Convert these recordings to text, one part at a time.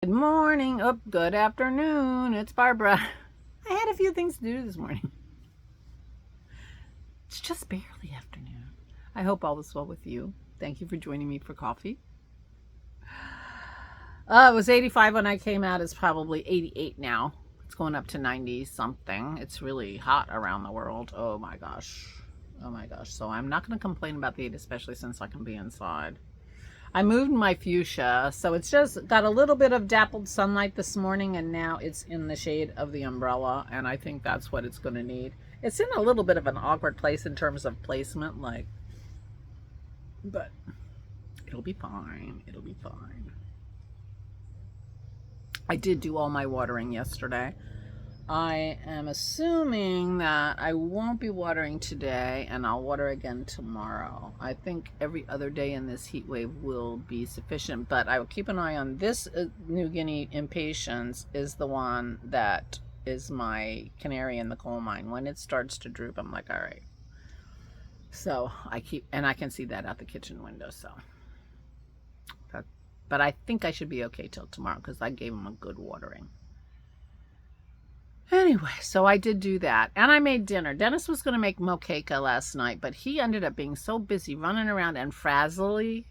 Good morning. Oh, good afternoon. It's Barbara. I had a few things to do this morning. It's just barely afternoon. I hope all is well with you. Thank you for joining me for coffee. It was 85 when I came out. It's probably 88 now. It's going up to 90 something. It's really hot around the world. Oh my gosh. Oh my gosh. So I'm not going to complain about the heat, especially since I can be inside. I moved my fuchsia, so it's just got a little bit of dappled sunlight this morning, and now it's in the shade of the umbrella, and I think that's what it's going to need. It's in a little bit of an awkward place in terms of placement, but it'll be fine. It'll be fine. I did do all my watering yesterday. I am assuming that I won't be watering today, and I'll water again tomorrow. I think every other day in this heat wave will be sufficient, but I will keep an eye on this. New Guinea impatiens is the one that is my canary in the coal mine. When it starts to droop, I'm like, all right. So I can see that out the kitchen window. But I think I should be okay till tomorrow because I gave them a good watering. Anyway, so I did do that. And I made dinner. Dennis was going to make moqueca last night, but he ended up being so busy running around and frazzly.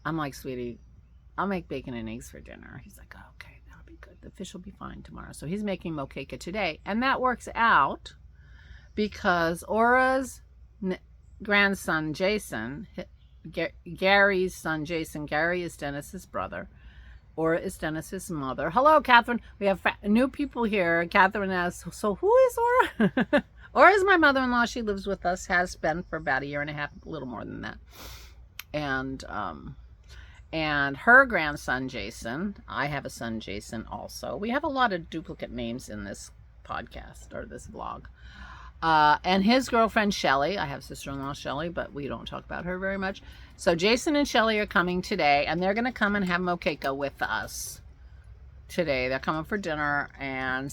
I'm like, sweetie, I'll make bacon and eggs for dinner. He's like, oh, okay, that'll be good. The fish will be fine tomorrow. So he's making moqueca today. And that works out because Aura's grandson, Jason, Gary's son, Jason, Gary is Dennis's brother. Aura is Dennis's mother. Hello, Catherine. We have new people here. Catherine asks, so who is Aura? Aura is my mother-in-law. She lives with us, has been for about a year and a half, a little more than that. And her grandson, Jason. I have a son, Jason, also. We have a lot of duplicate names in this podcast or this vlog. And his girlfriend, Shelly. I have sister-in-law, Shelly, but we don't talk about her very much. So Jason and Shelly are coming today, and they're going to come and have moqueca with us today. They're coming for dinner, and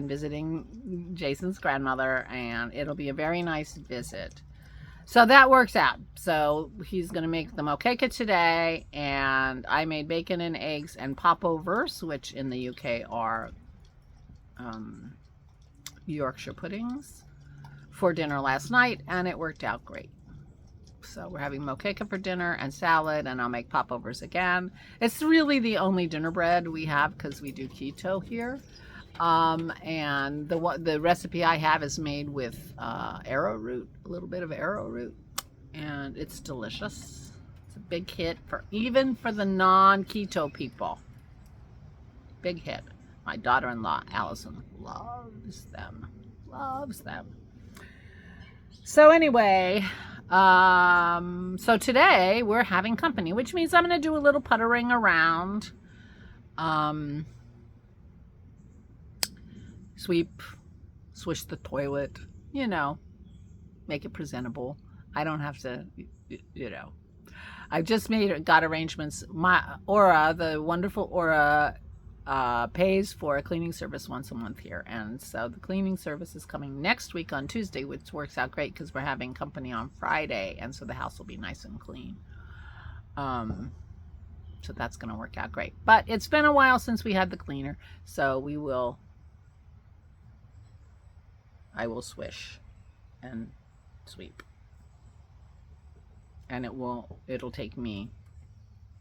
visiting Jason's grandmother, and it'll be a very nice visit. So that works out. So he's going to make the moqueca today, and I made bacon and eggs and popovers, which in the UK are Yorkshire puddings, for dinner last night, and it worked out great. So we're having moqueca for dinner and salad, and I'll make popovers again. It's really the only dinner bread we have because we do keto here. And the recipe I have is made with arrowroot, a little bit of arrowroot, and it's delicious. It's a big hit even for the non-keto people. Big hit. My daughter-in-law, Allison, loves them. Loves them. So anyway, so today we're having company, which means I'm going to do a little puttering around. Sweep, swish the toilet, make it presentable. I don't have to, I've just got arrangements. My Aura, the wonderful Aura, pays for a cleaning service once a month here, and so the cleaning service is coming next week on Tuesday, which works out great because we're having company on Friday, and so the house will be nice and clean. So that's going to work out great. But it's been a while since we had the cleaner, so I will swish and sweep, and it'll take me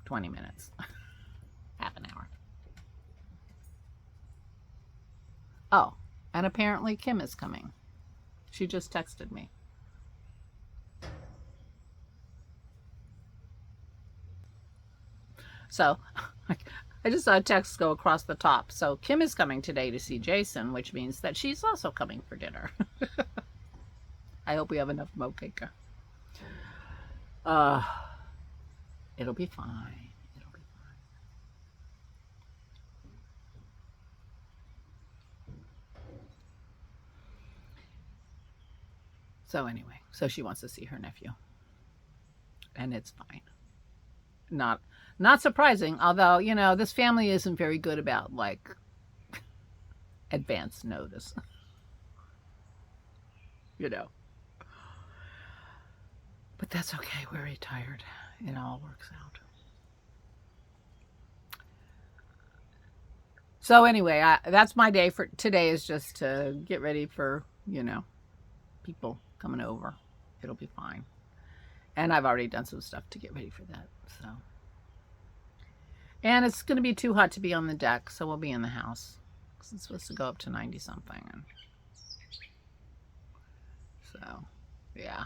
20 minutes, half an hour. Oh, and apparently Kim is coming. She just texted me. So I just saw a text go across the top. So Kim is coming today to see Jason, which means that she's also coming for dinner. I hope we have enough moqueca. It'll be fine. So anyway, so she wants to see her nephew. And it's fine. Not surprising, although, this family isn't very good about, advance notice. But that's okay. We're retired. It all works out. So anyway, that's my day for today, is just to get ready for, people coming over. It'll be fine. And I've already done some stuff to get ready for that. So, and it's going to be too hot to be on the deck, so we'll be in the house. It's supposed to go up to 90 something. And so, yeah.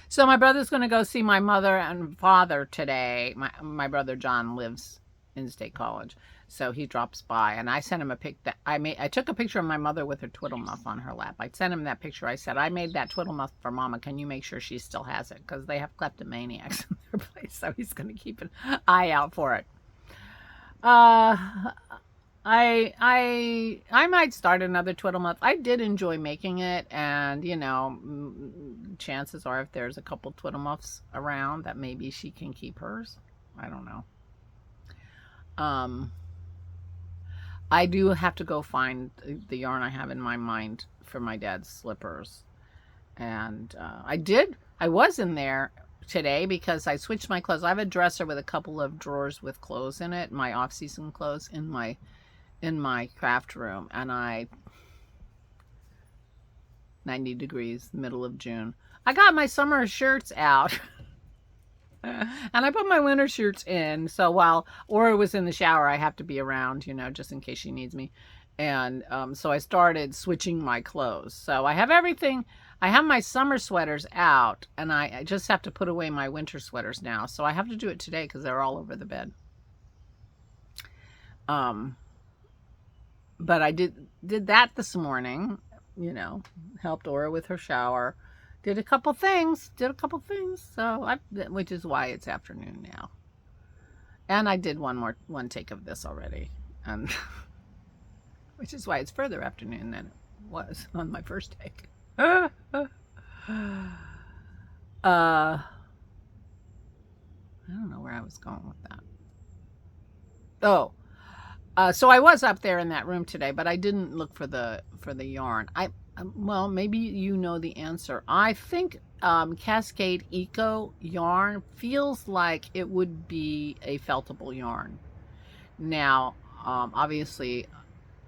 So my brother's going to go see my mother and father today. My brother John lives in State College, so he drops by, and I sent him a pic that I took a picture of my mother with her twiddle muff on her lap. I sent him that picture. I said, I made that twiddle muff for Mama. Can you make sure she still has it? Because they have kleptomaniacs in their place, so he's going to keep an eye out for it. I might start another twiddle muff. I did enjoy making it, and chances are if there's a couple twiddle muffs around that maybe she can keep hers. I don't know. I do have to go find the yarn I have in my mind for my dad's slippers, and I was in there today because I switched my clothes. I have a dresser with a couple of drawers with clothes in it, my off-season clothes in my craft room, and 90 degrees, middle of June. I got my summer shirts out and I put my winter shirts in. So while Aura was in the shower, I have to be around, just in case she needs me. And so I started switching my clothes. So I have everything. I have my summer sweaters out, and I just have to put away my winter sweaters now. So I have to do it today because they're all over the bed. But I did that this morning, helped Aura with her shower, did a couple things, so which is why it's afternoon now. And I did one take of this already, and which is why it's further afternoon than it was on my first take. I don't know where I was going with that. Oh. So I was up there in that room today, but I didn't look for the yarn. Well, maybe you know the answer. I think Cascade Eco yarn feels like it would be a feltable yarn. Now, obviously,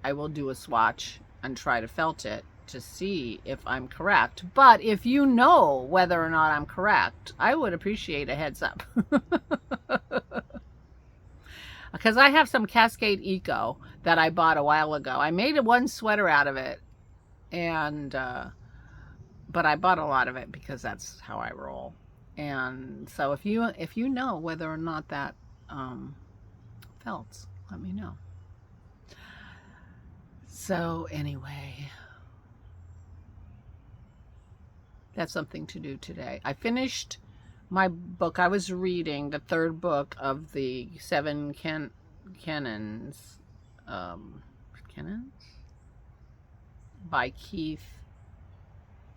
I will do a swatch and try to felt it to see if I'm correct. But if you know whether or not I'm correct, I would appreciate a heads up. Because I have some Cascade Eco that I bought a while ago. I made one sweater out of it, and but I bought a lot of it because that's how I roll. And so if you know whether or not that felts, let me know. So anyway, that's something to do today. I finished my book. I was reading the third book of the 7 canons by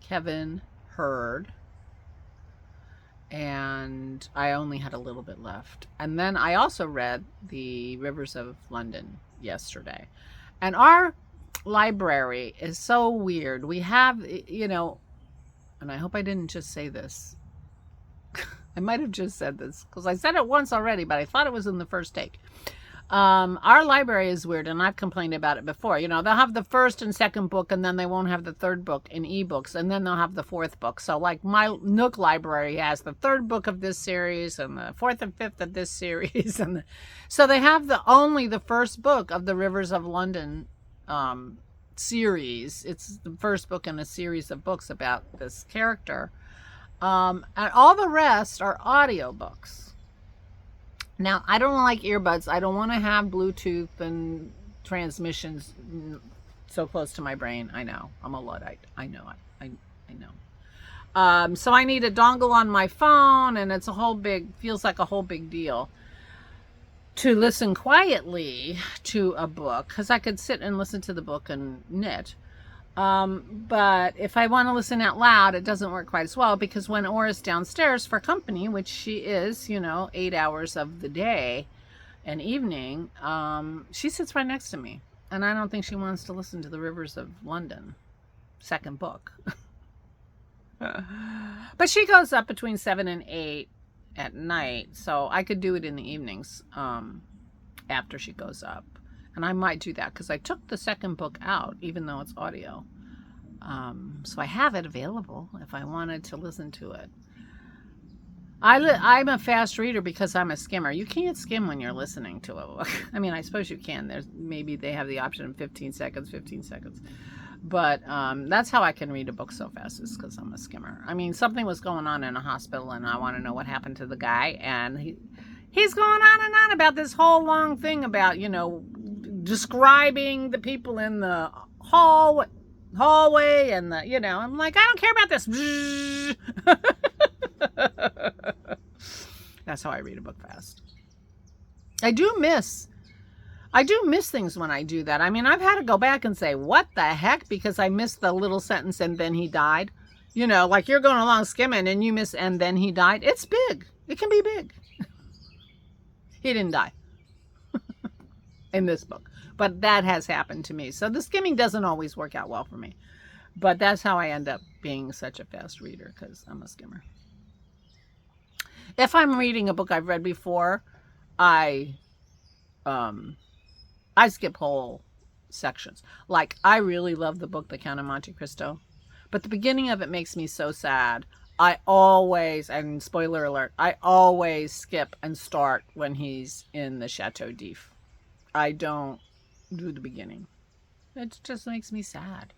Kevin Hurd, and I only had a little bit left. And then I also read The Rivers of London yesterday. And our library is so weird. We have, and I hope I didn't just say this. I might have just said this because I said it once already, but I thought it was in the first take. Our library is weird, and I've complained about it before. They'll have the first and second book, and then they won't have the third book in ebooks, and then they'll have the fourth book. So like my Nook library has the third book of this series and the fourth and fifth of this series, and so they have only the first book of the Rivers of London series. It's the first book in a series of books about this character. And all the rest are audiobooks. Now, I don't like earbuds. I don't want to have Bluetooth and transmissions so close to my brain. I know. I'm a Luddite. I know it. I know. So I need a dongle on my phone, and it's feels like a whole big deal to listen quietly to a book, because I could sit and listen to the book and knit. But if I want to listen out loud, it doesn't work quite as well, because when Aura's downstairs for company, which she is, 8 hours of the day and evening, she sits right next to me. And I don't think she wants to listen to The Rivers of London, second book. But she goes up between 7 and 8 at night, so I could do it in the evenings. after she goes up. And I might do that because I took the second book out, even though it's audio. So I have it available if I wanted to listen to it. I'm a fast reader because I'm a skimmer. You can't skim when you're listening to a book. I mean, I suppose you can. Maybe they have the option of 15 seconds. But that's how I can read a book so fast, is because I'm a skimmer. I mean, something was going on in a hospital and I want to know what happened to the guy. And he's going on and on about this whole long thing about, describing the people in the hallway and I'm like, I don't care about this. That's how I read a book fast. I do miss things when I do that. I mean, I've had to go back and say, what the heck? Because I missed the little sentence, and then he died. Like you're going along skimming and you miss, and then he died. It's big. It can be big. He didn't die in this book, but that has happened to me. So the skimming doesn't always work out well for me, but that's how I end up being such a fast reader, because I'm a skimmer. If I'm reading a book I've read before, I skip whole sections. Like, I really love the book The Count of Monte Cristo, but the beginning of it makes me so sad. I always, and spoiler alert, I always skip and start when he's in the Chateau d'If. I don't do the beginning. It just makes me sad.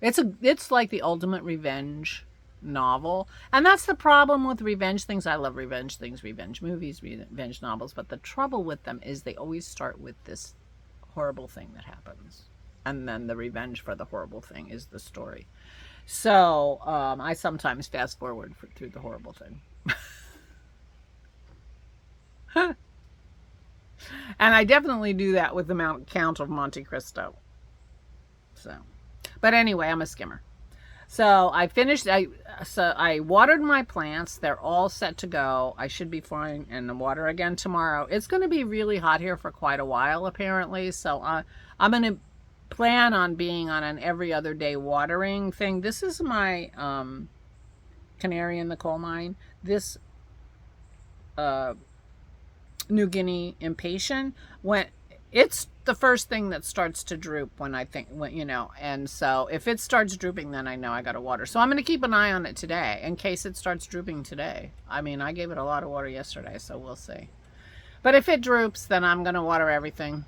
It's like the ultimate revenge novel, and that's the problem with revenge things. I love revenge things, revenge movies, revenge novels, but the trouble with them is they always start with this horrible thing that happens, and then the revenge for the horrible thing is the story. So I sometimes fast forward through the horrible thing. And I definitely do that with the Count of Monte Cristo. So, but anyway, I'm a skimmer. So I finished, I watered my plants. They're all set to go. I should be fine in the water again tomorrow. It's going to be really hot here for quite a while, apparently. So I'm going to plan on being on an every other day watering thing. This is my canary in the coal mine. This New Guinea impatient, when it's the first thing that starts to droop and so if it starts drooping, then I know I got to water. So I'm going to keep an eye on it today in case it starts drooping today. I mean, I gave it a lot of water yesterday, so we'll see. But if it droops, then I'm going to water everything,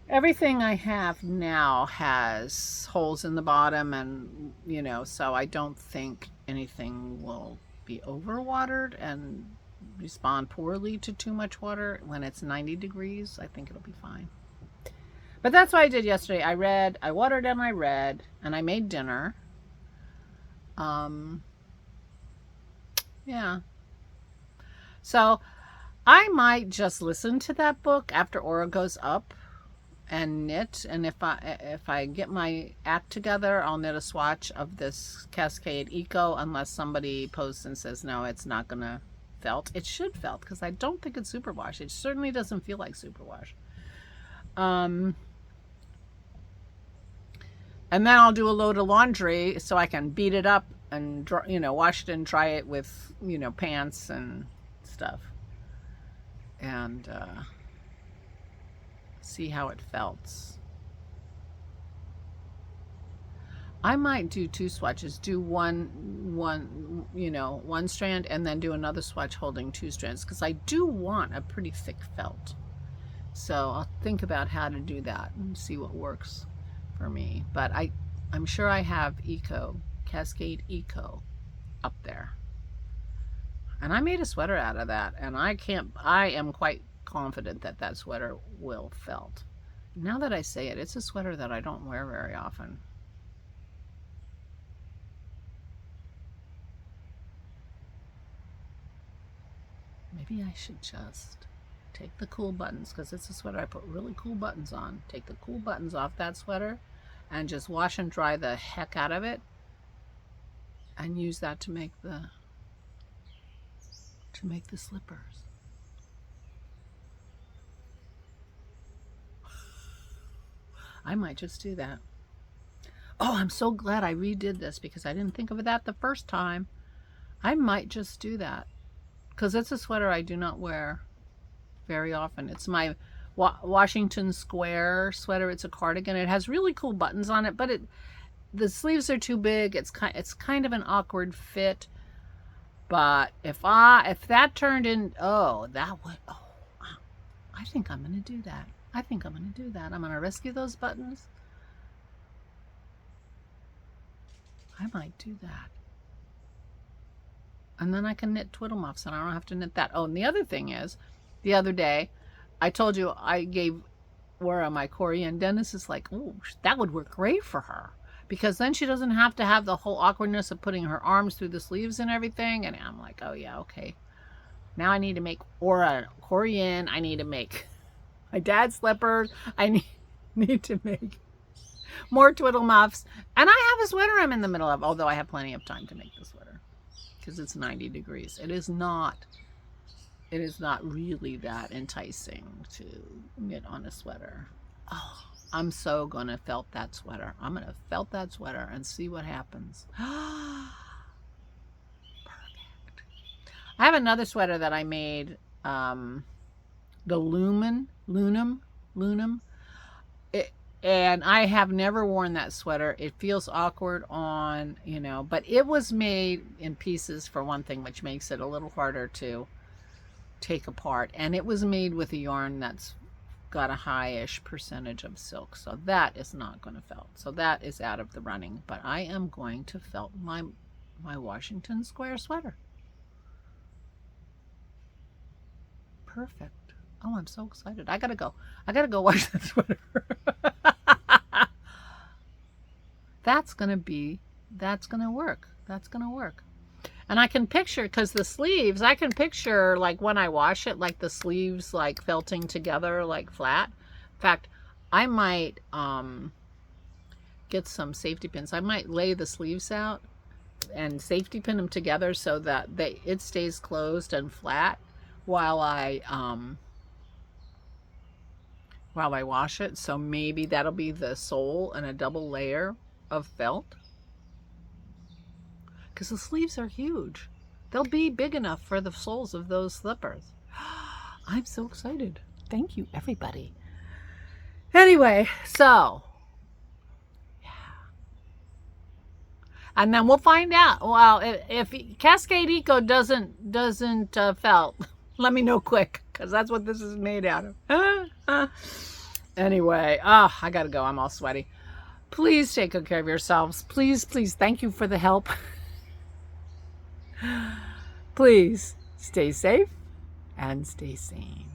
Everything I have now has holes in the bottom, and, so I don't think anything will be overwatered and respond poorly to too much water. When it's 90 degrees, I think it'll be fine. But that's what I did yesterday. I watered and I read, and I made dinner. Yeah. So I might just listen to that book after Aura goes up and knit, and if I get my act together, I'll knit a swatch of this Cascade Eco, unless somebody posts and says no, it's not gonna felt. It should felt, because I don't think it's superwash. It certainly doesn't feel like superwash. And then I'll do a load of laundry so I can beat it up and wash it and dry it with pants and stuff, and see how it felt. I might do two swatches, do one strand, and then do another swatch holding two strands, because I do want a pretty thick felt. So I'll think about how to do that and see what works for me. But I'm sure I have Cascade Eco up there. And I made a sweater out of that, and I am quite confident that sweater will felt. Now that I say it, it's a sweater that I don't wear very often. Maybe I should just take the cool buttons, because it's a sweater I put really cool buttons on. Take the cool buttons off that sweater and just wash and dry the heck out of it, and use that to make the slippers. I might just do that. Oh, I'm so glad I redid this, because I didn't think of that the first time. I might just do that because it's a sweater I do not wear very often. It's my Washington Square sweater. It's a cardigan. It has really cool buttons on it, but the sleeves are too big. It's kind of an awkward fit. But if that turned in, I think I'm gonna do that. I'm gonna rescue those buttons. I might do that. And then I can knit twiddle muffs and I don't have to knit that. Oh, and the other thing is, the other day, I told you I gave Laura my Korean. Dennis is like, oh, that would work great for her. Because then she doesn't have to have the whole awkwardness of putting her arms through the sleeves and everything. And I'm like, oh yeah, okay. Now I need to make Aura Korean. I need to make my dad's slippers. I need to make more twiddle muffs. And I have a sweater I'm in the middle of, although I have plenty of time to make the sweater. Because it's 90 degrees. It is not really that enticing to knit on a sweater. Oh, I'm so gonna felt that sweater. I'm gonna felt that sweater and see what happens. Perfect. I have another sweater that I made, the Lunum. And I have never worn that sweater. It feels awkward on, but it was made in pieces for one thing, which makes it a little harder to take apart. And it was made with a yarn that's got a high-ish percentage of silk. So that is not going to felt. So that is out of the running. But I am going to felt my Washington Square sweater. Perfect. Oh, I'm so excited. I gotta go wash that sweater. That's gonna work. That's gonna work. And I can picture, because the sleeves, I can picture like when I wash it, like the sleeves like felting together like flat. In fact, I might get some safety pins. I might lay the sleeves out and safety pin them together so that it stays closed and flat while I wash it. So maybe that'll be the sole and a double layer of felt. Because the sleeves are huge. They'll be big enough for the soles of those slippers. I'm so excited. Thank you, everybody. Anyway, so yeah. And then we'll find out. Well, if Cascade Eco doesn't felt, let me know quick, because that's what this is made out of. Anyway, I gotta go. I'm all sweaty. Please take good care of yourselves. Please, thank you for the help. Please stay safe and stay sane.